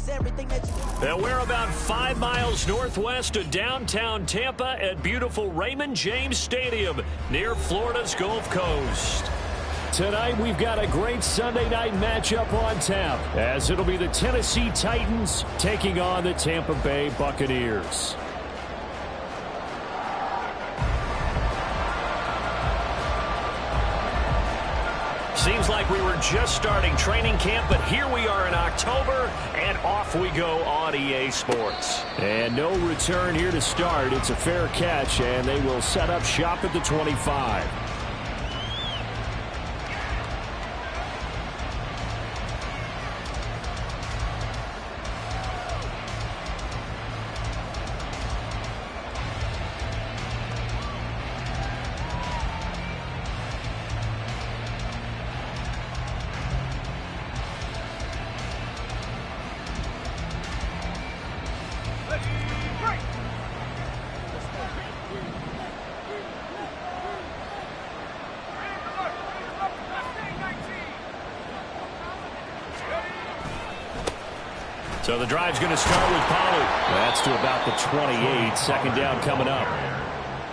And we're about 5 miles northwest of downtown Tampa at beautiful Raymond James Stadium near Florida's Gulf Coast. Tonight, we've got a great Sunday night matchup on tap, as it'll be the Tennessee Titans taking on the Tampa Bay Buccaneers. Seems like we were just starting training camp, but here we are in October, and off we go on EA Sports. And no return here to start. It's a fair catch, and they will set up shop at the 25. So the drive's going to start with Pollard. That's to about the 28. Second down coming up.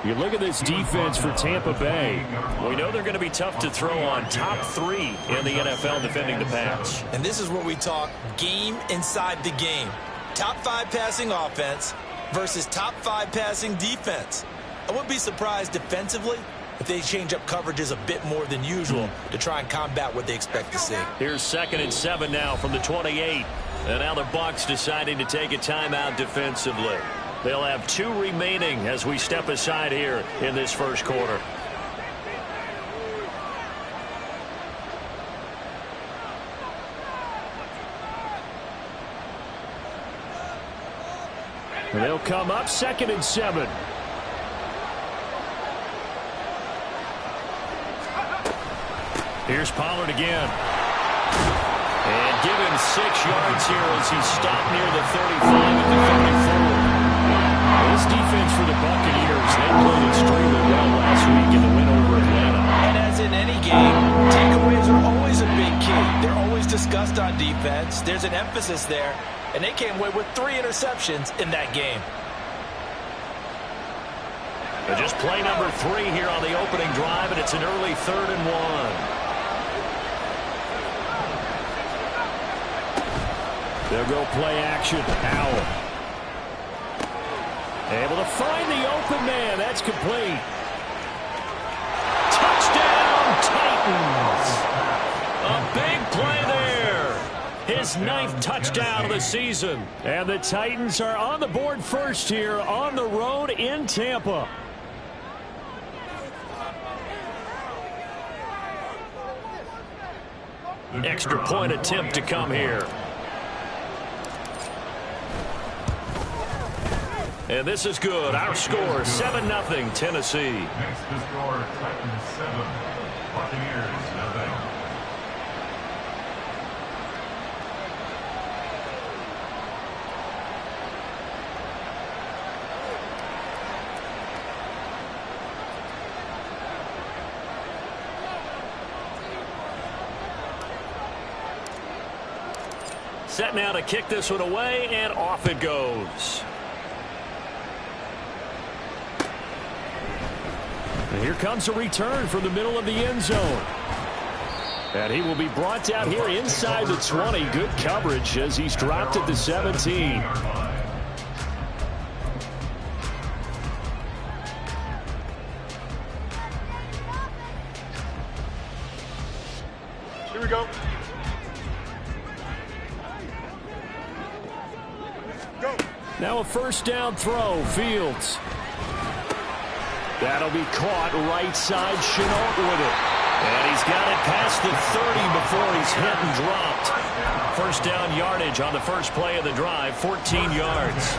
You look at this defense for Tampa Bay. We know they're going to be tough to throw on. Top 3 in the NFL defending the pass. And this is where we talk game inside the game. Top 5 passing offense versus top 5 passing defense. I wouldn't be surprised defensively if they change up coverages a bit more than usual to try and combat what they expect to see. Here's 2nd and 7 now from the 28. And now the Bucs deciding to take a timeout defensively. They'll have 2 remaining as we step aside here in this first quarter. And they'll come up 2nd and 7. Here's Pollard again. And give him 6 yards here as he stopped near the 35 at the 34. This defense for the Buccaneers, they played extremely well last week in the win over Atlanta. And as in any game, takeaways are always a big key. They're always discussed on defense. There's an emphasis there, and they came away with 3 interceptions in that game. But just play number 3 here on the opening drive, and it's an early 3rd and 1. They'll go play action. Howell. Able to find the open man. That's complete. Touchdown, Titans. A big play there. His 9th touchdown of the season. And the Titans are on the board first here on the road in Tampa. Extra point attempt to come here. And this is good. Our score, 7-0 Tennessee. Next to score, Titans 7, Buccaneers 0. Set now to kick this one away, and off it goes. And here comes a return from the middle of the end zone. And he will be brought down here inside the 20. Good coverage as he's dropped at the 17. Here we go. Now a first down throw. Fields. That'll be caught right side. Chenault with it. And he's got it past the 30 before he's hit and dropped. First down yardage on the first play of the drive. 14 yards.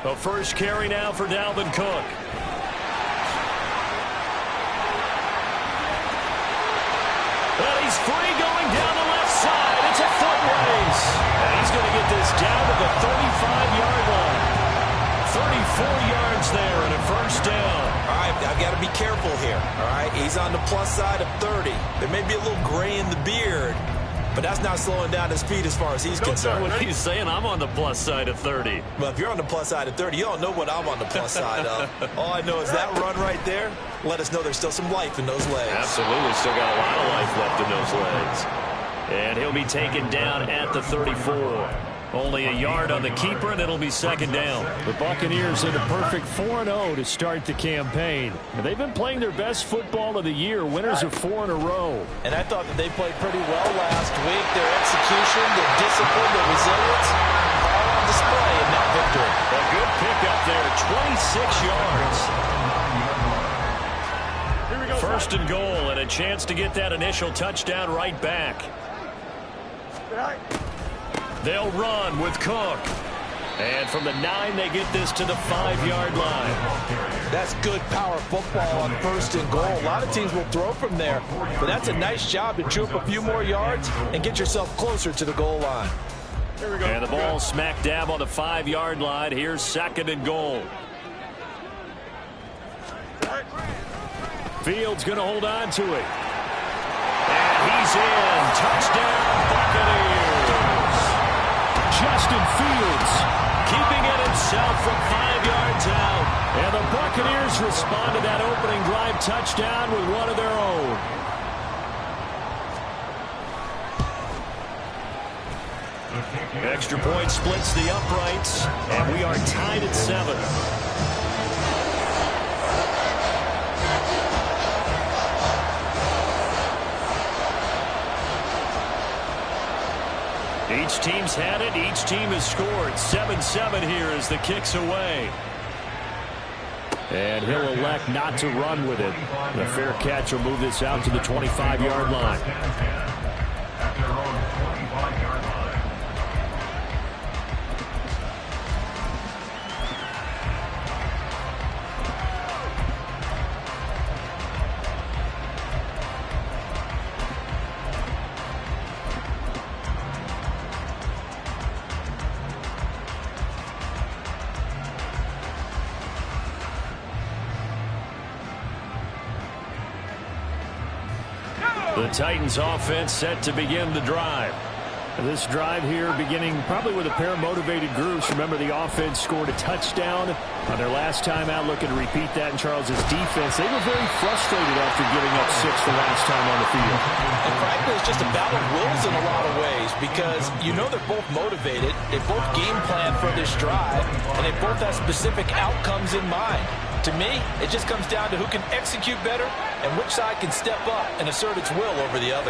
The first carry now for Dalvin Cook. Well, he's free going down the left side. It's a foot race. And he's going to get this down to the 35-yard line. 34 yards there and a first down. All right, I've got to got to be careful here, all right? He's on the plus side of 30. There may be a little gray in the beard, but that's not slowing down his speed as far as he's concerned. What are you saying? I'm on the plus side of 30. Well, if you're on the plus side of 30, you don't know what I'm on the plus side of. All I know is that run right there let us know there's still some life in those legs. Absolutely, still got a lot of life left in those legs. And he'll be taken down at the 34. Only a yard on the keeper, and it'll be second down. The Buccaneers in a perfect 4-0 to start the campaign. And they've been playing their best football of the year. Winners of 4 in a row. And I thought that they played pretty well last week. Their execution, their discipline, their resilience, all on display in that victory. A good pickup there, 26 yards. First and goal, and a chance to get that initial touchdown right back. They'll run with Cook. And from the 9, they get this to the 5-yard line. That's good power football on first and goal. A lot of teams will throw from there, but that's a nice job to chew up a few more yards and get yourself closer to the goal line. Here we go. And the ball smack dab on the 5-yard line. Here's second and goal. Fields going to hold on to it. And he's in. Touchdown, Buccaneers. Justin Fields keeping it himself from 5 yards out. And the Buccaneers respond to that opening drive touchdown with one of their own. Extra point splits the uprights, and we are tied at 7. Each team's had it. Each team has scored. 7-7 here as the kick's away. And he'll elect not to run with it. The fair catch will move this out to the 25-yard line. At their own 25-yard line. The Titans offense set to begin the drive. This drive here beginning probably with a pair of motivated groups. Remember, the offense scored a touchdown on their last time out, looking to repeat that in Charles's defense. They were very frustrated after giving up 6 the last time on the field. And frankly, it's just a battle of wills in a lot of ways because you know they're both motivated. They both game plan for this drive, and they both have specific outcomes in mind. To me, it just comes down to who can execute better and which side can step up and assert its will over the other.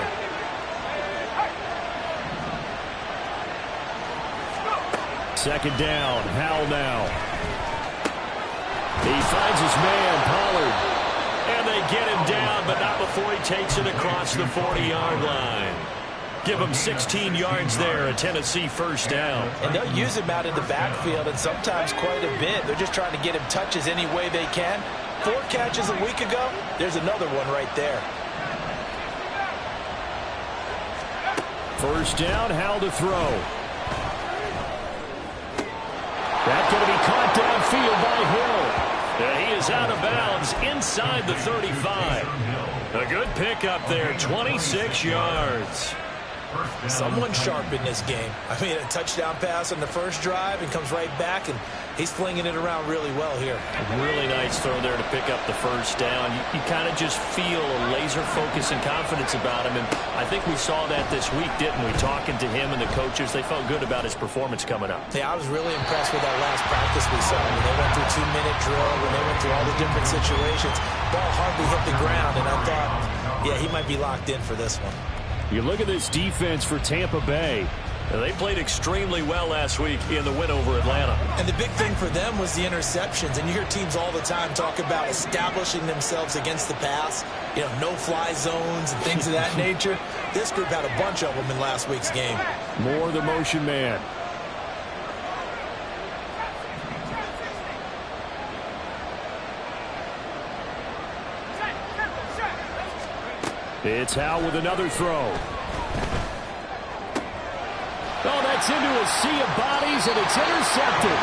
Second down, Howell now. He finds his man, Pollard. And they get him down, but not before he takes it across the 40-yard line. Give him 16 yards there, a Tennessee first down. And they'll use him out in the backfield, and sometimes quite a bit. They're just trying to get him touches any way they can. 4 catches a week ago, there's another one right there. First down, Howell to throw. That's going to be caught downfield by Hill. And he is out of bounds inside the 35. A good pickup there, 26 yards. Someone sharp in this game. I mean, a touchdown pass on the first drive and comes right back, and he's flinging it around really well here. A really nice throw there to pick up the first down. You kind of just feel a laser focus and confidence about him, and I think we saw that this week, didn't we? Talking to him and the coaches, they felt good about his performance coming up. Yeah, I was really impressed with that last practice we saw. When they went through 2-minute drill, when they went through all the different situations, ball hardly hit the ground, and I thought, yeah, he might be locked in for this one. You look at this defense for Tampa Bay. They played extremely well last week in the win over Atlanta. And the big thing for them was the interceptions. And you hear teams all the time talk about establishing themselves against the pass, you know, no-fly zones and things of that nature. This group had a bunch of them in last week's game. More the motion man. It's Howell with another throw. Oh, that's into a sea of bodies, and it's intercepted.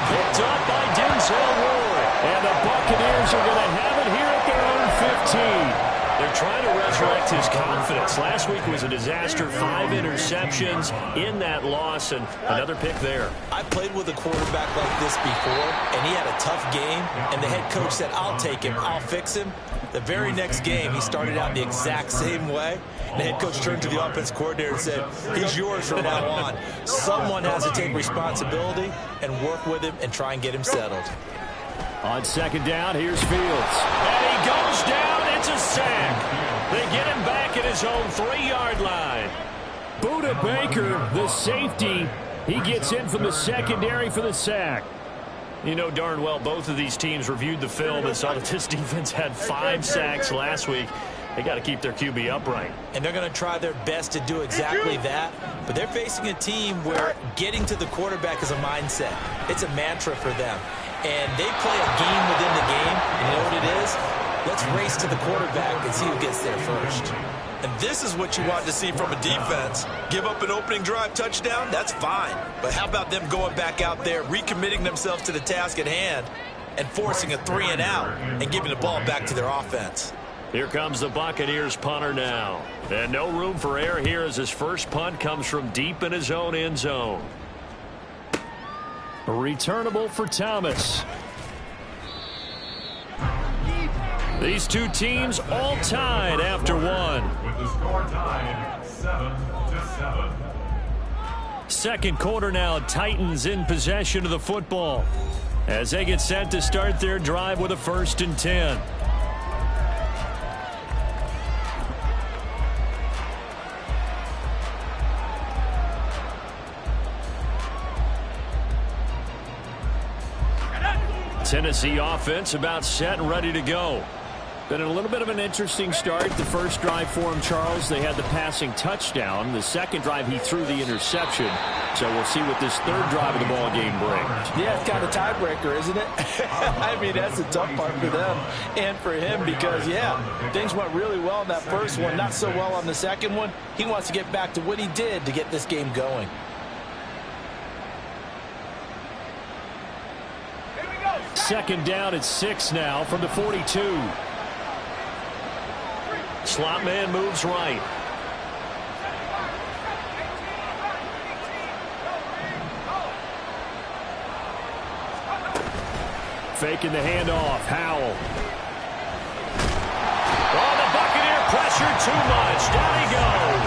Picked up by Denzel Ward. And the Buccaneers are going to have it here at their own 15. They're trying to resurrect his confidence. Last week was a disaster, 5 interceptions in that loss, and another pick there. I played with a quarterback like this before, and he had a tough game, and the head coach said, I'll take him, I'll fix him. The very next game, he started out the exact same way. The head coach turned to the offense coordinator and said, he's yours from now on. Someone has to take responsibility and work with him and try and get him settled. On second down, here's Fields. And he goes down. It's a sack. They get him back at his own 3-yard line. Buda Baker, the safety, he gets in from the secondary for the sack. You know darn well both of these teams reviewed the film and saw that this defense had 5 sacks last week. They got to keep their QB upright. And they're going to try their best to do exactly that. But they're facing a team where getting to the quarterback is a mindset. It's a mantra for them. And they play a game within the game. And you know what it is? Let's race to the quarterback and see who gets there first. And this is what you want to see from a defense. Give up an opening drive touchdown, that's fine. But how about them going back out there, recommitting themselves to the task at hand, and forcing a 3-and-out and giving the ball back to their offense. Here comes the Buccaneers punter now. And no room for error here as his first punt comes from deep in his own end zone. Returnable for Thomas. These two teams all tied after one. With the score tied 7-7. Second quarter now, Titans in possession of the football as they get set to start their drive with a 1st and 10. Tennessee offense about set and ready to go. Been a little bit of an interesting start. The first drive for him, Charles, they had the passing touchdown. The second drive, he threw the interception. So we'll see what this third drive of the ball game brings. Yeah, it's kind of a tiebreaker, isn't it? I mean, that's the tough part for them and for him because, yeah, things went really well in that first one, not so well on the second one. He wants to get back to what he did to get this game going. Second down at 6 now from the 42. Slot man moves right. Faking the handoff. Howell. Oh, the Buccaneer pressure too much. Down he goes.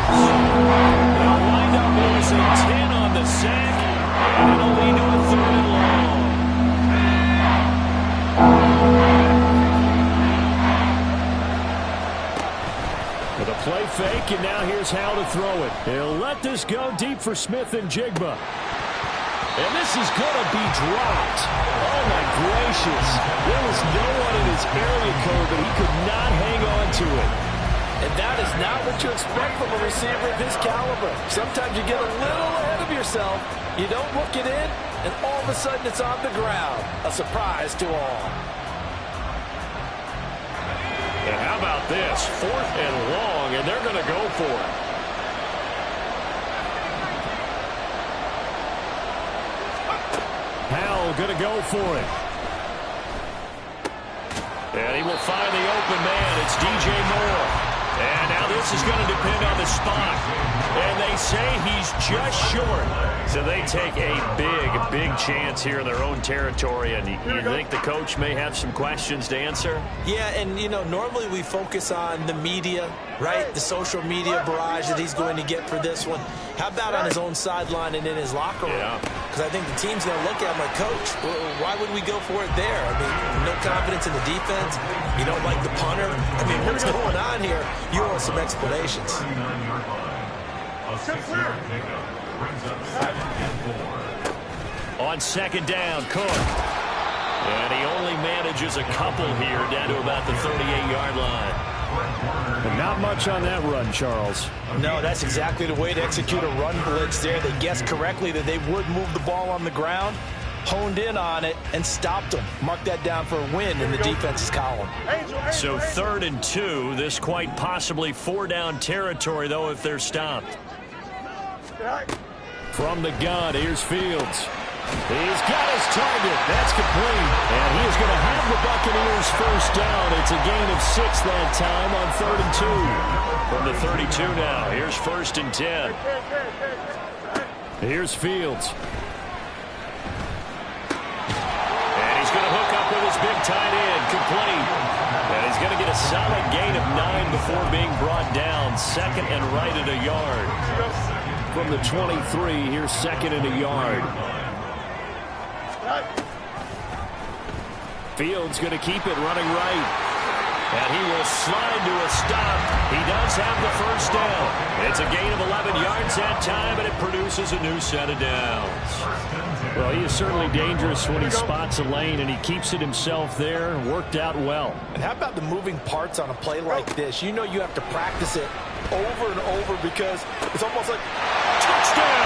They'll wind up losing 10 on the sack. And it'll lead to a 3rd and long. With a play fake, and now here's how to throw it. He'll let this go deep for Smith and Jigba. And this is going to be dropped. Oh, my gracious. There was no one in his area code, but he could not hang on to it. And that is not what you expect from a receiver of his caliber. Sometimes you get a little ahead of yourself. You don't look it in, and all of a sudden it's on the ground. A surprise to all. And how about this? 4th and long, and they're going to go for it. Howell going to go for it. And he will find the open man. It's DJ Moore. And now this is going to depend on the spot. And they say he's just short. So they take a big chance here in their own territory. And you think the coach may have some questions to answer? Yeah, and, you know, normally we focus on the media, right? The social media barrage that he's going to get for this one. How about on his own sideline and in his locker room? Because I think the team's going to look at him like, Coach, why would we go for it there? I mean, no confidence in the defense. You don't like the punter. I mean, what's going on here? You want some explanations. On second down, Cook. And he only manages a couple here down to about the 38-yard line. And not much on that run, Charles. No, that's exactly the way to execute a run blitz there. They guessed correctly that they would move the ball on the ground, honed in on it, and stopped them. Mark that down for a win in the defense's column. So 3rd and 2. This quite possibly 4-down territory, though, if they're stopped. From the gun, here's Fields. He's got his target. That's complete. And he is going to have the Buccaneers first down. It's a gain of 6 that time on 3rd and 2. From the 32 now, here's 1st and 10. Here's Fields. And he's going to hook up with his big tight end. Complete. And he's going to get a solid gain of 9 before being brought down. 2nd and right at a yard. From the 23, here's 2nd and a yard. Fields going to keep it running right. And he will slide to a stop. He does have the first down. It's a gain of 11 yards that time, and it produces a new set of downs. Well, he is certainly dangerous when he spots a lane, and he keeps it himself there. Worked out well. And how about the moving parts on a play like this? You know you have to practice it over and over because it's almost like touchdown.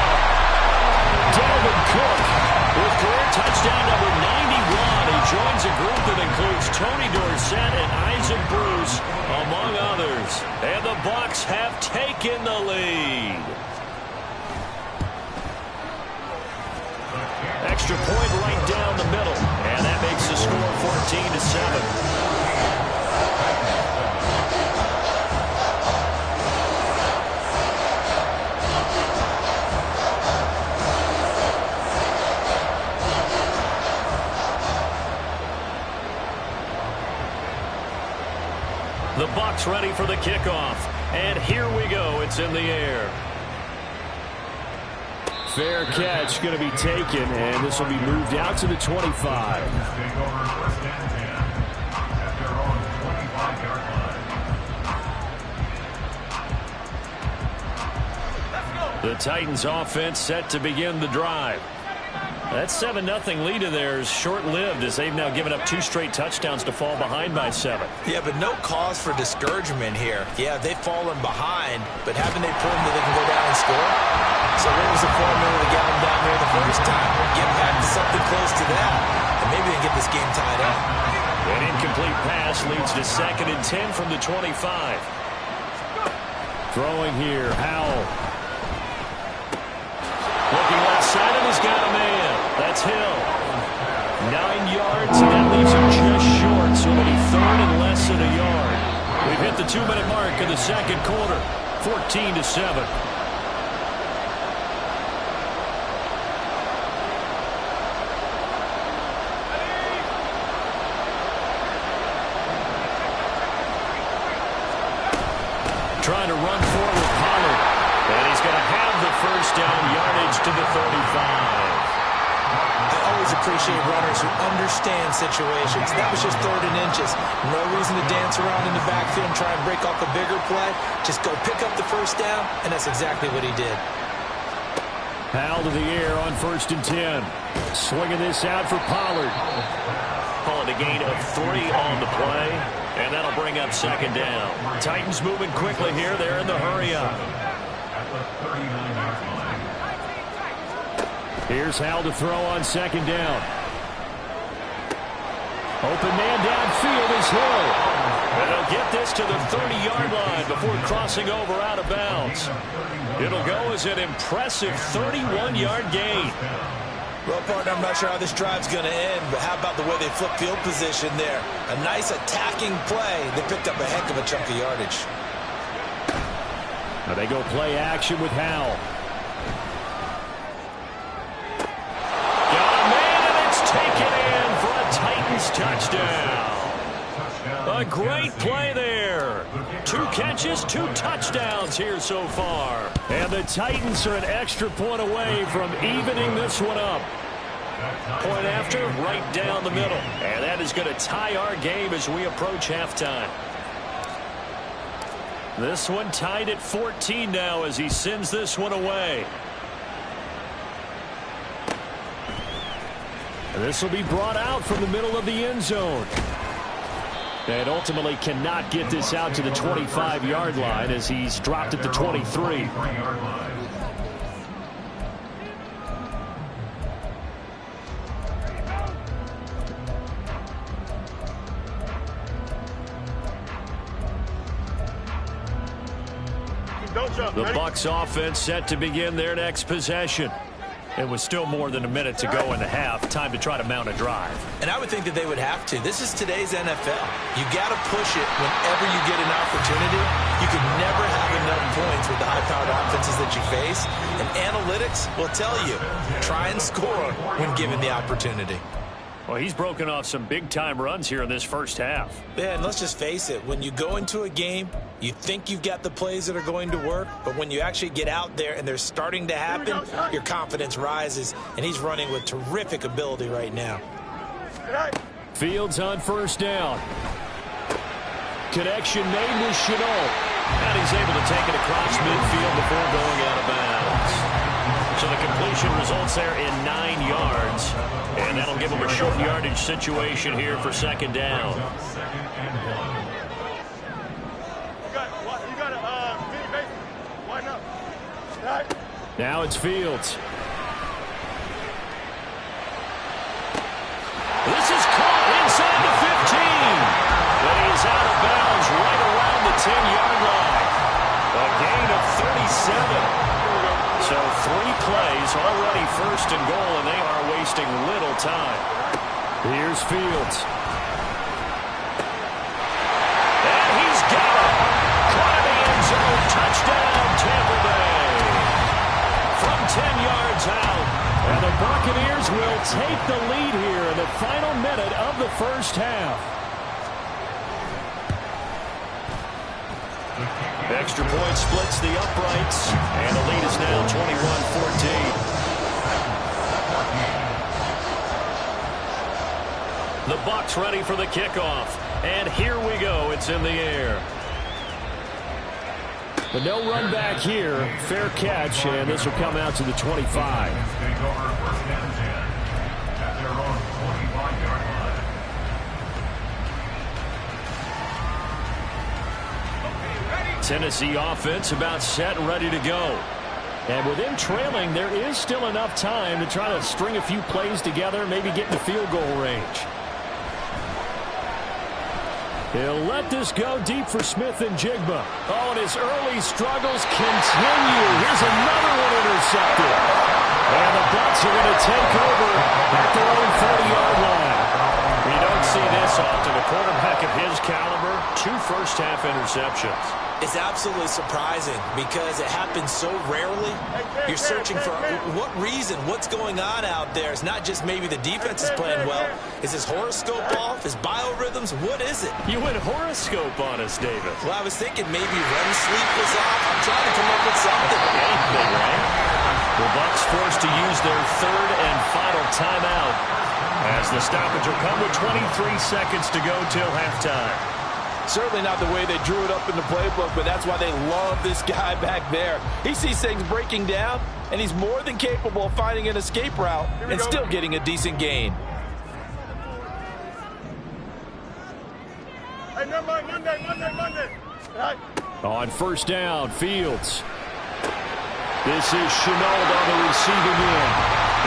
Dalvin Cook with career touchdown number 91. He joins a group that includes Tony Dorsett and Isaac Bruce, among others. And the Bucs have taken the lead. Extra point right down the middle. And that makes the score 14-7. The Bucs ready for the kickoff. And here we go. It's in the air. Fair catch going to be taken, and this will be moved out to the 25. The Titans offense set to begin the drive. That 7-0 lead of theirs short-lived as they've now given up 2 straight touchdowns to fall behind by 7. Yeah, but no cause for discouragement here. Yeah, they've fallen behind, but haven't they proven that they can go down and score? So what was the formula to get them down there the first time? Get back to something close to that, and maybe they can get this game tied up. An incomplete pass leads to 2nd and 10 from the 25. Throwing here, Howell. Looking left side, and he's got a man. That's Hill. 9 yards, and that leaves him just short, so it'll be 3rd and less than a yard. We've hit the 2-minute mark in the 2nd quarter, 14-7. Trying to run forward, Pollard. And he's going to have the first down, yardage to the 35. I always appreciate runners who understand situations. That was just 3rd and inches. No reason to dance around in the backfield and try and break off a bigger play. Just go pick up the first down, and that's exactly what he did. Howell to the air on 1st and 10. Swinging this out for Pollard. Call it a gain of 3 on the play, and that'll bring up 2nd down. Titans moving quickly here. They're in the hurry up. Here's Howell to throw on 2nd down. Open man downfield is Hill. And he'll get this to the 30-yard line before crossing over out of bounds. It'll go as an impressive 31-yard gain. Well, partner, I'm not sure how this drive's going to end, but how about the way they flip field position there? A nice attacking play. They picked up a heck of a chunk of yardage. Now they go play action with Howell. Got a man, and it's taken in for a Titans touchdown. A great play there. 2 catches, 2 touchdowns here so far. And the Titans are an extra point away from evening this one up. Point after, right down the middle. And that is going to tie our game as we approach halftime. This one tied at 14 now as he sends this one away. And this will be brought out from the middle of the end zone. And ultimately cannot get this out to the 25-yard line as he's dropped at the 23. The Bucs offense set to begin their next possession. It was still more than a minute to go in the half. Time to try to mount a drive. And I would think that they would have to. This is today's NFL. You got to push it whenever you get an opportunity. You can never have enough points with the high-powered offenses that you face. And analytics will tell you, try and score when given the opportunity. Well, he's broken off some big-time runs here in this first half. Yeah, and let's just face it. When you go into a game, you think you've got the plays that are going to work, but when you actually get out there and they're starting to happen, your confidence rises, and he's running with terrific ability right now. Fields on first down. Connection made with Chenault. And he's able to take it across midfield before going out of bounds. So the completion results there in 9 yards. And that'll give him a short yardage situation here for second down. Now it's Fields. This is caught inside the 15. But he's out of bounds right around the 10-yard line. A gain of 37. So 3 plays, already first and goal, and they are wasting little time. Here's Fields. And he's got it. Caught in the end zone. Touchdown, Tampa Bay. From 10 yards out. And the Buccaneers will take the lead here in the final minute of the first half. Extra point splits the uprights, and the lead is now 21-14. The Bucs ready for the kickoff, and here we go. It's in the air. But no run back here. Fair catch, and this will come out to the 25. Tennessee offense about set and ready to go. And with them trailing, there is still enough time to try to string a few plays together, maybe get in the field goal range. He'll let this go deep for Smith and Jigba. Oh, and his early struggles continue. Here's another one intercepted. And the Bucs are going to take over at their own 40-yard line. You don't see this often. A quarterback of his caliber, 2 first-half interceptions. It's absolutely surprising because it happens so rarely. You're searching for what reason, what's going on out there. It's not just maybe the defense is playing well. Is his horoscope off? His biorhythms? What is it? You went horoscope on us, David. Well, I was thinking maybe REM sleep was off. I'm trying to come up with something. Anything, right? The Bucs forced to use their 3rd and final timeout as the stoppage will come with 23 seconds to go till halftime. Certainly not the way they drew it up in the playbook, but that's why they love this guy back there. He sees things breaking down, and he's more than capable of finding an escape route and still getting a decent gain. Hey, Monday. Right. On first down, Fields. This is Chenault on the receiving end.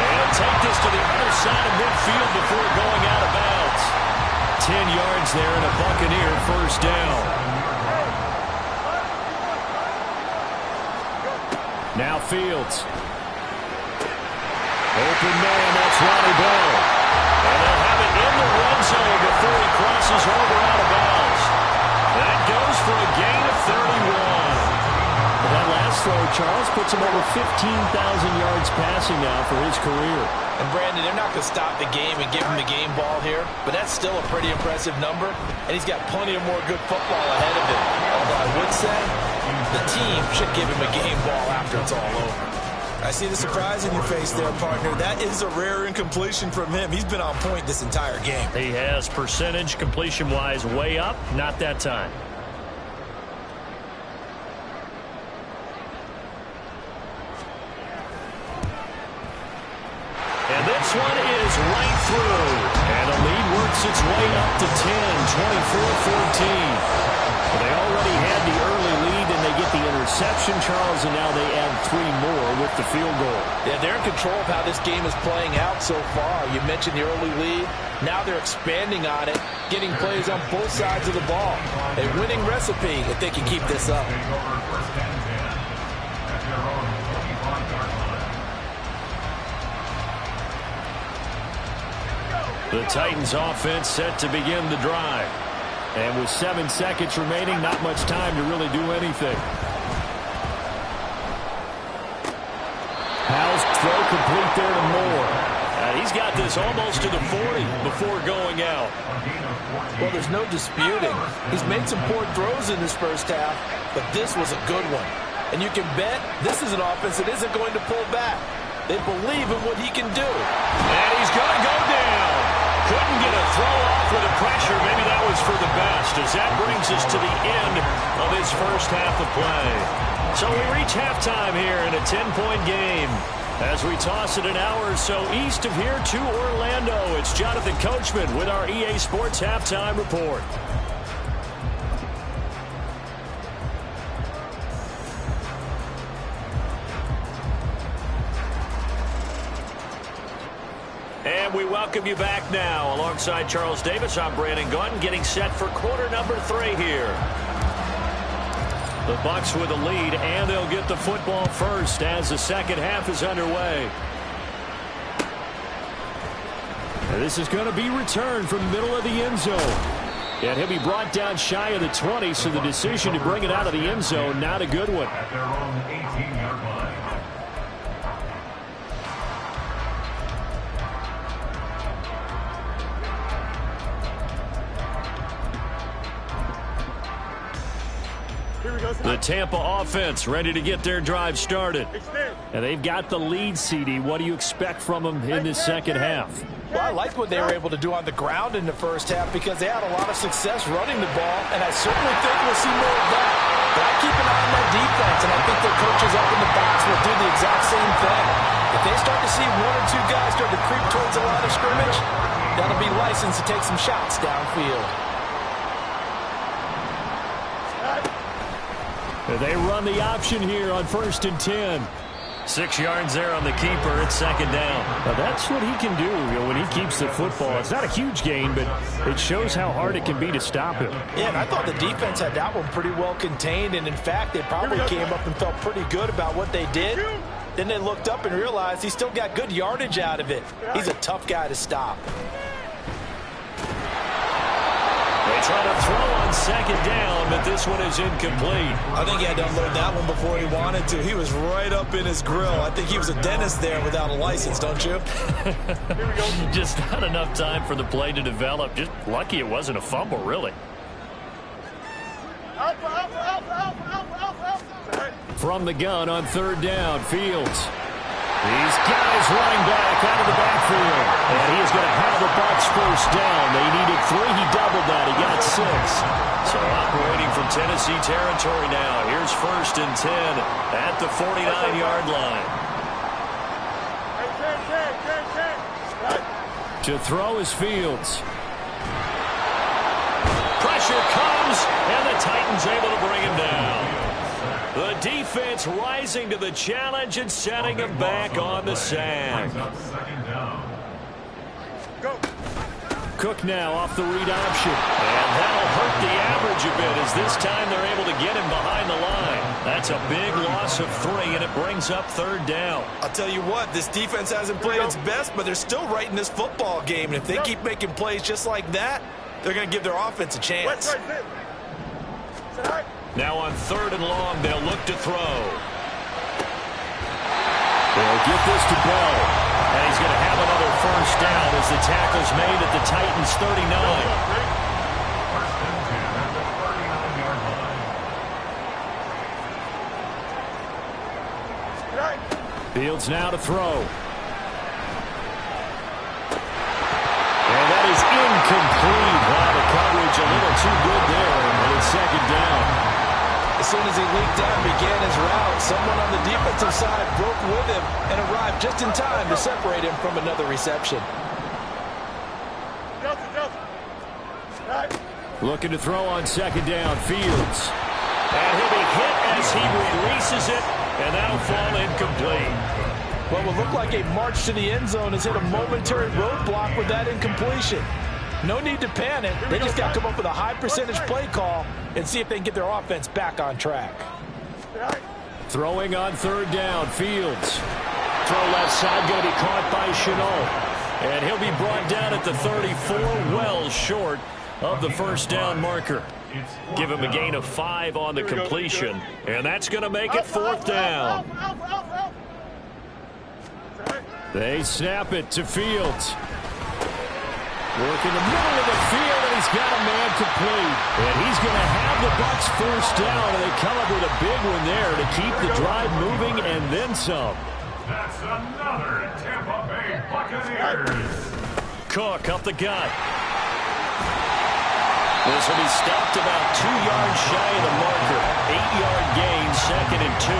And take this to the other side of midfield before going out of bounds. 10 yards there and a Buccaneer first down. Now Fields. Open man, that's Ronnie Bell. And they'll have it in the red zone before he crosses over out of bounds. That goes for a gain of 31. That last throw, Charles, puts him over 15,000 yards passing now for his career. And, Brandon, they're not going to stop the game and give him the game ball here, but that's still a pretty impressive number, and he's got plenty of more good football ahead of him. Although I would say the team should give him a game ball after it's all over. I see the surprise in your face there, partner. That is a rare incompletion from him. He's been on point this entire game. He has percentage completion-wise way up, not that time. And this one is right through. And the lead works its way up to 10, 24-14. They already had the early lead, and they get the interception, Charles, and now they add 3 more with the field goal. Yeah, they're in control of how this game is playing out so far. You mentioned the early lead. Now they're expanding on it, getting plays on both sides of the ball. A winning recipe if they can keep this up. The Titans offense set to begin the drive. And with 7 seconds remaining, not much time to really do anything. Howell's throw complete there to Moore. He's got this almost to the 40 before going out. Well, there's no disputing. He's made some poor throws in this first half, but this was a good one. And you can bet this is an offense that isn't going to pull back. They believe in what he can do. And he's going to go down. Couldn't get a throw off with the pressure. Maybe that was for the best, as that brings us to the end of his first half of play. So we reach halftime here in a 10-point game. As we toss it an hour or so east of here to Orlando, it's Jonathan Coachman with our EA Sports Halftime Report. And we welcome you back now. Alongside Charles Davis, I'm Brandon Gunn, getting set for quarter number 3 here. The Bucs with a lead, and they'll get the football first as the second half is underway. And this is going to be returned from the middle of the end zone. And he'll be brought down shy of the 20, so the decision to bring it out of the end zone, not a good one. At their own 18-yard line. The Tampa offense ready to get their drive started. And they've got the lead, CD. What do you expect from them in this second half? Well, I like what they were able to do on the ground in the first half because they had a lot of success running the ball, and I certainly think we'll see more of that. But I keep an eye on that defense, and I think their coaches up in the box will do the exact same thing. If they start to see 1 or 2 guys start to creep towards the line of scrimmage, that'll be licensed to take some shots downfield. They run the option here on 1st and 10. 6 yards there on the keeper. It's second down. Now that's what he can do, when he keeps the football. It's not a huge gain, but it shows how hard it can be to stop him. Yeah, and I thought the defense had that one pretty well contained, and in fact, they probably came up and felt pretty good about what they did. Then they looked up and realized he still got good yardage out of it. He's a tough guy to stop. They try to throw on second down, but this one is incomplete. I think he had to unload that one before he wanted to. He was right up in his grill. I think he was a dentist there without a license, don't you? Just not enough time for the play to develop. Just lucky it wasn't a fumble, really. From the gun on 3rd down, Fields. These guys running back out of the backfield. And he is going to have the Bucs first down. They needed 3. He doubled that. He got 6. So operating from Tennessee territory now. Here's 1st and 10 at the 49-yard line. To throw is Fields. Pressure comes, and the Titans able to bring him down. The defense rising to the challenge and setting him back on the sack. Cook now off the read option. And that'll hurt the average a bit as this time they're able to get him behind the line. That's a big loss of 3, and it brings up 3rd down. I'll tell you what, this defense hasn't played its best, but they're still right in this football game. And if they keep making plays just like that, they're going to give their offense a chance. Now on 3rd and long, they'll look to throw. They'll get this to Bell. And he's going to have another first down as the tackle's made at the Titans' 39. Fields now to throw. And that is incomplete. Wow, the coverage a little too good there. And it's second down. As soon as he leaked out and began his route, someone on the defensive side broke with him and arrived just in time to separate him from another reception. Looking to throw on second down, Fields. And he'll be hit as he releases it, and that'll fall incomplete. What will look like a march to the end zone has hit a momentary roadblock with that incompletion. No need to panic. They just got to come up with a high percentage play call and see if they can get their offense back on track. Throwing on 3rd down, Fields. Throw left side, going to be caught by Chenault. And he'll be brought down at the 34, well short of the first down marker. Give him a gain of 5 on the completion, and that's going to make it 4th down. They snap it to Fields. Working the middle of the field, and he's got a man complete. And he's going to have the Bucs first down, and they come up with a big one there to keep the drive moving and then some. That's another Tampa Bay Buccaneers. Cook up the gut. This will be stopped about 2 yards shy of the marker. 8-yard gain, 2nd and 2.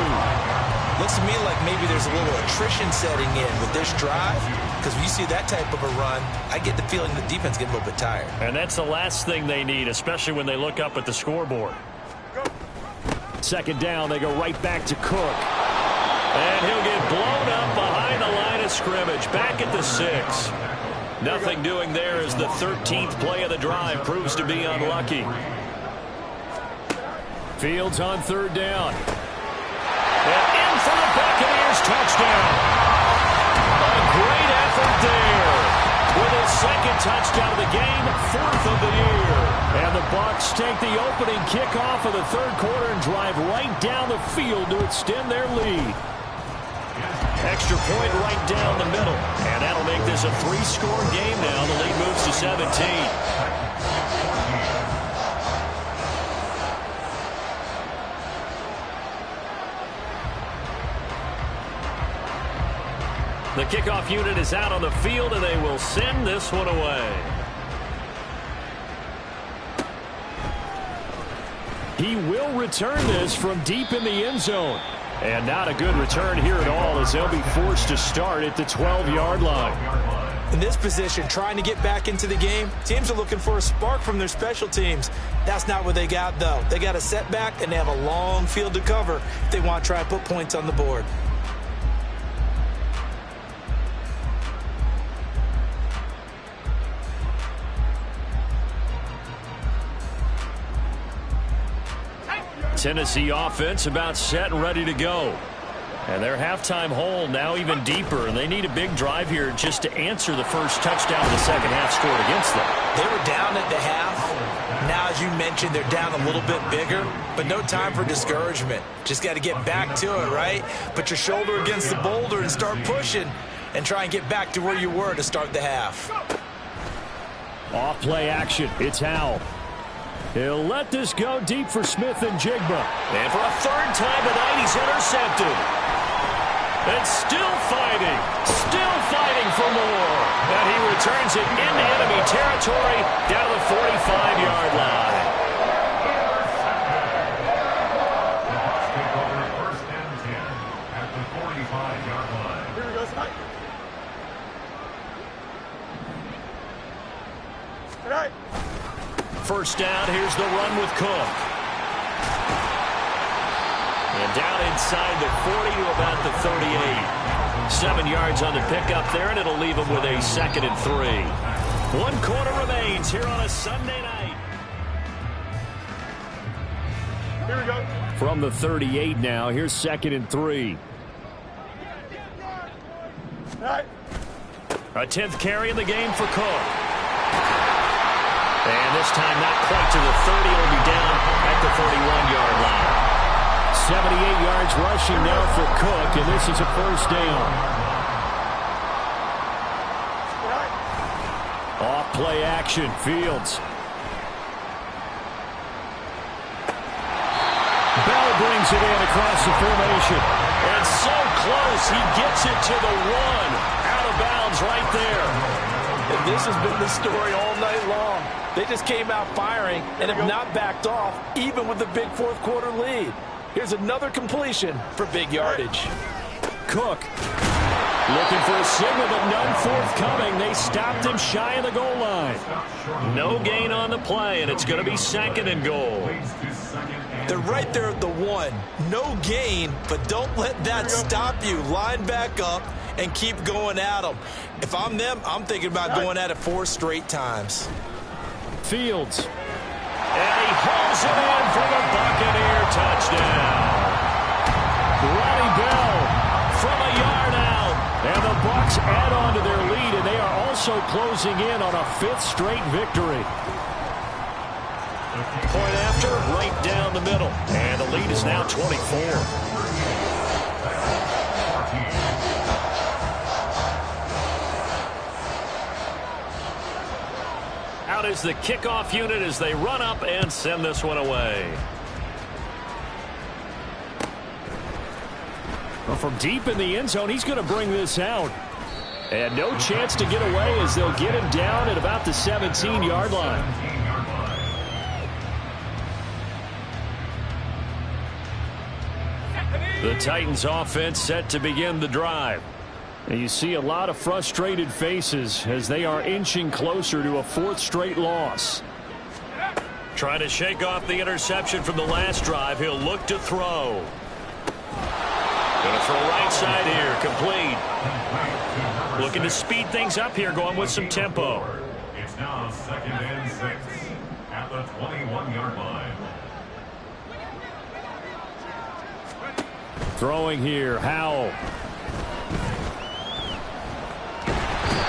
Looks to me like maybe there's a little attrition setting in with this drive, because when you see that type of a run, I get the feeling the defense getting a little bit tired. And that's the last thing they need, especially when they look up at the scoreboard. 2nd down, they go right back to Cook. And he'll get blown up behind the line of scrimmage, back at the 6. Nothing doing there as the 13th play of the drive proves to be unlucky. Fields on 3rd down. And in for the Buccaneers, touchdown. A great effort there. With his 2nd touchdown of the game, 4th of the year. And the Bucs take the opening kickoff of the 3rd quarter and drive right down the field to extend their lead. Extra point right down the middle. And that'll make this a 3-score game now. The lead moves to 17. The kickoff unit is out on the field, and they will send this one away. He will return this from deep in the end zone. And not a good return here at all, as they'll be forced to start at the 12-yard line. In this position, trying to get back into the game, teams are looking for a spark from their special teams. That's not what they got, though. They got a setback, and they have a long field to cover if they want to try and put points on the board. Tennessee offense about set and ready to go. And their halftime hole now even deeper, and they need a big drive here just to answer the first touchdown of the second half scored against them. They were down at the half. Now, as you mentioned, they're down a little bit bigger, but no time for discouragement. Just got to get back to it, right? Put your shoulder against the boulder and start pushing and try and get back to where you were to start the half. Off play action. It's Howell. He'll let this go deep for Smith and Jigba. And for a 3rd time tonight, he's intercepted. And still fighting for more. And he returns it into enemy territory down to the 45-yard line. Take over 1st and 10 at the 45-yard line. Here we go, Spike. All right. 1st down, here's the run with Cook. And down inside the 40 to about the 38. 7 yards on the pickup there, and it'll leave him with a 2nd and 3. 1 quarter remains here on a Sunday night. Here we go. From the 38 now, here's 2nd and 3. All right. A 10th carry in the game for Cook. And this time not quite to the 30. It'll be down at the 41-yard line. 78 yards rushing now for Cook, and this is a 1st down. Off play action, Fields. Bell brings it in across the formation. And so close, he gets it to the 1. Out of bounds right there. And this has been the story all night long. They just came out firing and have not backed off, even with the big 4th quarter lead. Here's another completion for big yardage. Cook. Looking for a signal, but none forthcoming. They stopped him shy of the goal line. No gain on the play, and it's going to be 2nd and goal. They're right there at the 1. No gain, but don't let that stop you. Line back up and keep going at them. If I'm them, I'm thinking about going at it 4 straight times. Fields. And he hauls it in for the Buccaneer touchdown. Ronnie Bell from a yard out. And the Bucs add on to their lead, and they are all also closing in on a 5th straight victory. Point after, right down the middle. And the lead is now 24. Out is the kickoff unit as they run up and send this one away. Well, from deep in the end zone, he's going to bring this out. And no chance to get away as they'll get him down at about the 17-yard line. The Titans offense set to begin the drive. And you see a lot of frustrated faces as they are inching closer to a 4th straight loss. Trying to shake off the interception from the last drive. He'll look to throw. Going to throw right side here. Complete. Looking to speed things up here, going with some tempo. It's now 2nd and 6 at the 21-yard line. Throwing here, Howell.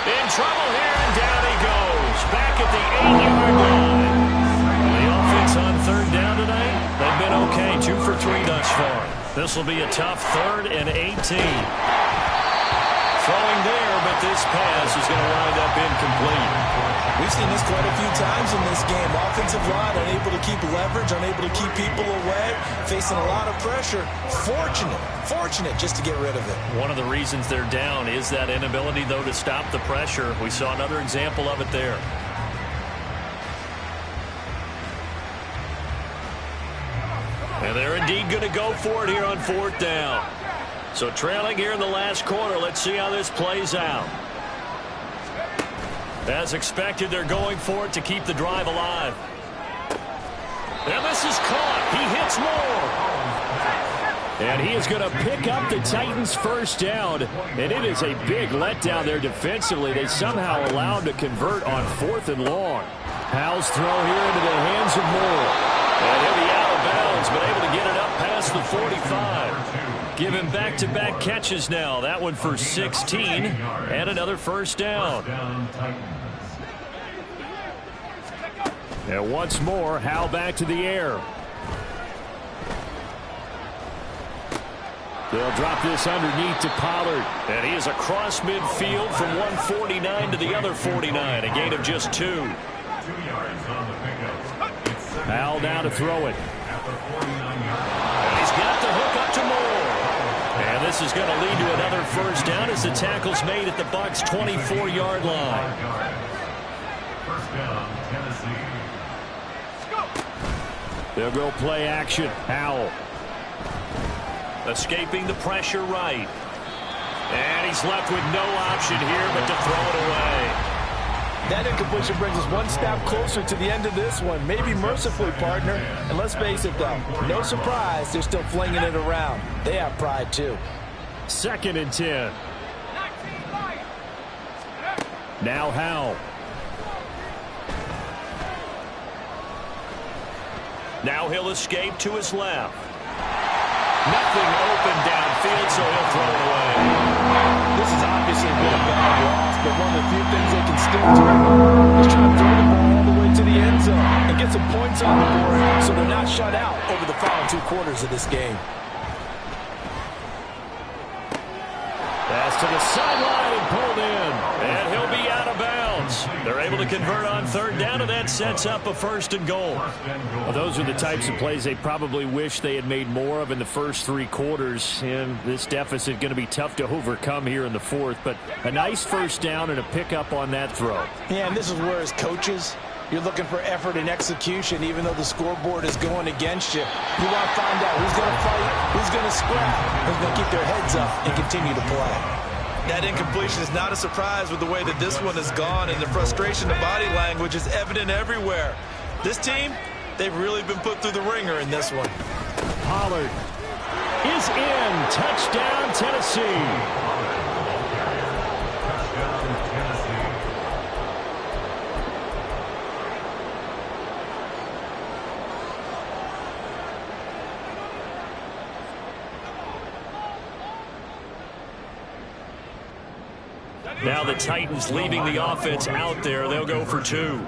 In trouble here, and down he goes. Back at the 8-yard line. The offense on 3rd down tonight, they've been okay. 2 for 3 thus far. This will be a tough 3rd and 18. Throwing there, but this pass is going to wind up incomplete. We've seen this quite a few times in this game. Offensive line unable to keep leverage, unable to keep people away, facing a lot of pressure. Fortunate just to get rid of it. One of the reasons they're down is that inability, though, to stop the pressure. We saw another example of it there. And they're indeed going to go for it here on 4th down. So trailing here in the last quarter. Let's see how this plays out. As expected, they're going for it to keep the drive alive. And this is caught. He hits more. And he is going to pick up the Titans' 1st down. And it is a big letdown there defensively. They somehow allow him to convert on 4th and long. Howell's throw here into the hands of Moore. And he'll be out of bounds, but able to get it up past the 45. Give him back-to-back catches now. That one for 16 and another 1st down. And once more, Howell back to the air. They'll drop this underneath to Pollard. And he is across midfield from 149 to the other 49. A gain of just 2. 2 yards on the pickup. Howell now to throw it. At the 49-yard And he's got the hook up to Moore. And this is going to lead to another 1st down as the tackle's made at the Bucs' 24-yard line. 1st down, Tennessee. They'll go play action. Howell. Escaping the pressure right. And he's left with no option here but to throw it away. That incompletion brings us one step closer to the end of this one. Maybe mercifully, partner. And let's face it, though, no surprise, they're still flinging it around. They have pride, too. 2nd and 10. Now Howell. Now he'll escape to his left. Nothing open downfield, so he'll throw it away. This has obviously been a bad loss, but one of the few things they can still do is try to throw the ball all the way to the end zone and get some points on the board so they're not shut out over the final 2 quarters of this game. Pass to the sideline and pulled in. And he'll be out of bounds. They're able to convert on 3rd down, and that sets up a 1st and goal. Well, those are the types of plays they probably wish they had made more of in the first 3 quarters. And this deficit going to be tough to overcome here in the 4th. But a nice 1st down and a pickup on that throw. Yeah, and this is where as coaches, you're looking for effort and execution, even though the scoreboard is going against you. You want to find out who's going to fight, who's going to scrap, who's going to keep their heads up and continue to play. That incompletion is not a surprise with the way that this one has gone, and the frustration, the body language is evident everywhere. This team, they've really been put through the ringer in this one. Pollard is in. Touchdown, Tennessee. Now the Titans leaving the offense out there. They'll go for 2.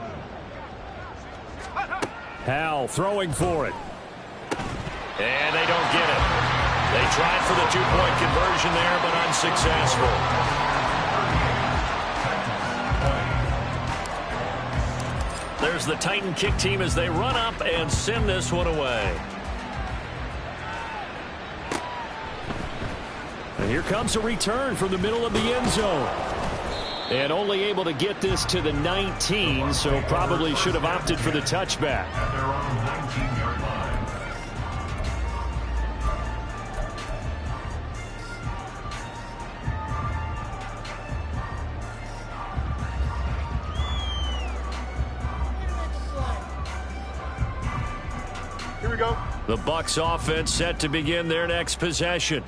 Howell throwing for it. And they don't get it. They tried for the 2-point conversion there, but unsuccessful. There's the Titan kick team as they run up and send this one away. And here comes a return from the middle of the end zone. And only able to get this to the 19, so probably should have opted for the touchback. At their own 19-yard line. Here we go. The Bucs offense set to begin their next possession.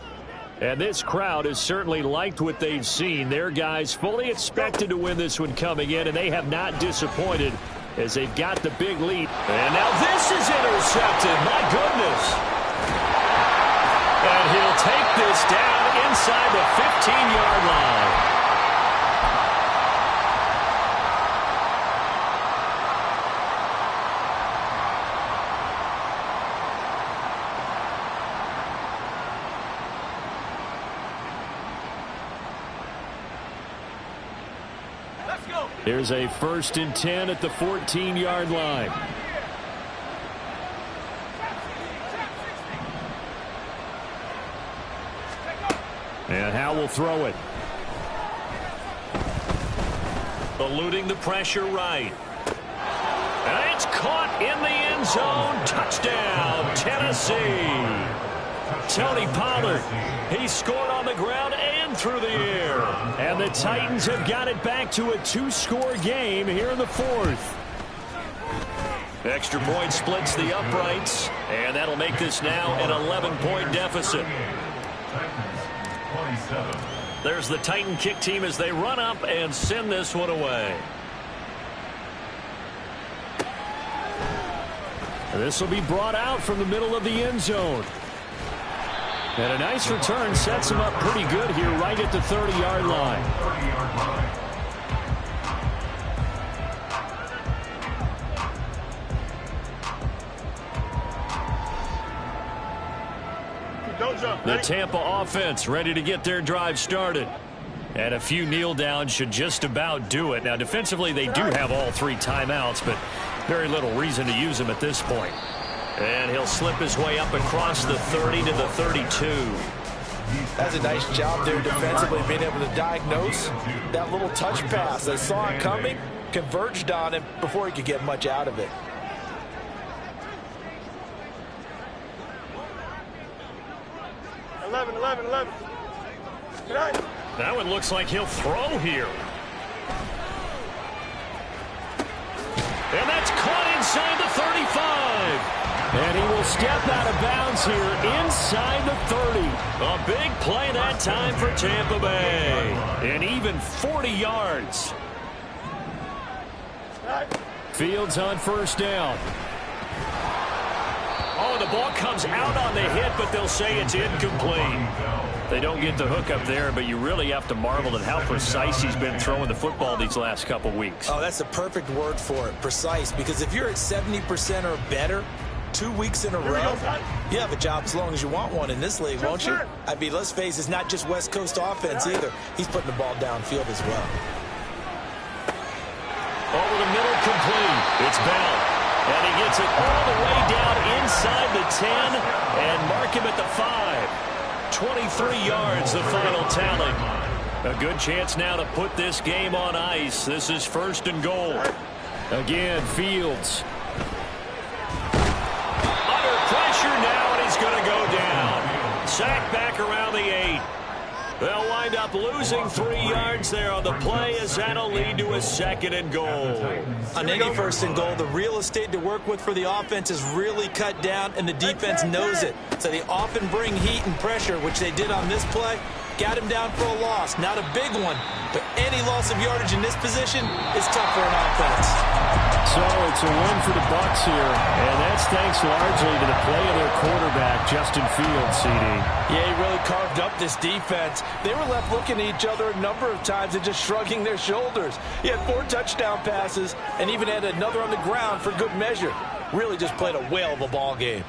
And this crowd has certainly liked what they've seen. Their guys fully expected to win this one coming in, and they have not disappointed as they've got the big lead. And now this is intercepted. My goodness. And he'll take this down inside the 15-yard line. There's a 1st and 10 at the 14-yard line. And Howell will throw it. Eluding the pressure right. And it's caught in the end zone. Touchdown, Tennessee. Tony Pollard, he scored on the ground and through the air. And the Titans have got it back to a 2-score game here in the 4th. Extra point splits the uprights, and that'll make this now an 11-point deficit. There's the Titan kick team as they run up and send this one away. And this will be brought out from the middle of the end zone. And a nice return sets him up pretty good here right at the 30-yard line. Don't jump. The Tampa offense ready to get their drive started. And a few kneel downs should just about do it. Now, defensively, they do have all 3 timeouts, but very little reason to use them at this point. And he'll slip his way up across the 30 to the 32. That's a nice job there defensively, being able to diagnose that little touch pass. They saw it coming, converged on him before he could get much out of it. Eleven. Good night. That one looks like he'll throw here. And that's caught inside the 35. And he will step out of bounds here inside the 30. A big play that time for Tampa Bay. And even 40 yards. Fields on 1st down. Oh, the ball comes out on the hit, but they'll say it's incomplete. They don't get the hook up there, but you really have to marvel at how precise he's been throwing the football these last couple weeks. Oh, that's the perfect word for it, precise, because if you're at 70% or better 2 weeks in a row, you have a job as long as you want one in this league, won't you? I mean, let's face it, it's not just West Coast offense either. He's putting the ball downfield as well. Over the middle, complete. It's Bell. And he gets it all the way down inside the 10 and mark him at the 5. 23 yards, the final tally. A good chance now to put this game on ice. This is 1st and goal. Again, Fields. Under pressure now, and he's going to go down. Sacked back around the 8. They'll wind up losing 3 yards there on the play as that'll lead to a 2nd and goal. On any 1st and goal, the real estate to work with for the offense is really cut down, and the defense knows it. So they often bring heat and pressure, which they did on this play. Got him down for a loss. Not a big one, but any loss of yardage in this position is tough for an offense. So it's a win for the Bucs here, and that's thanks largely to the play of their quarterback, Justin Fields, CD. Yeah, he really carved up this defense. They were left looking at each other a number of times and just shrugging their shoulders. He had 4 touchdown passes and even had another on the ground for good measure. Really just played a whale of a ball game.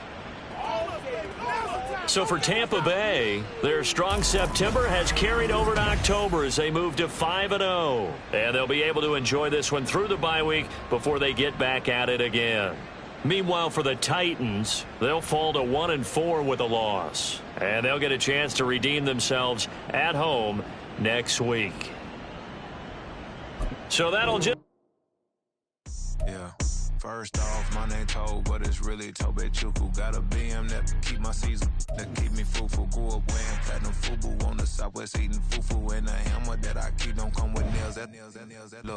So for Tampa Bay, their strong September has carried over to October as they move to 5-0. And they'll be able to enjoy this one through the bye week before they get back at it again. Meanwhile, for the Titans, they'll fall to 1-4 with a loss. And they'll get a chance to redeem themselves at home next week. So that'll just... Yeah. First off, my name Toad, but it's really Tobe Chuku. Got a BM that keep my season, that keep me fruitful. Grew up wearing platinum FUBU on the Southwest, eating fufu. And a hammer that I keep don't come with nails. That look.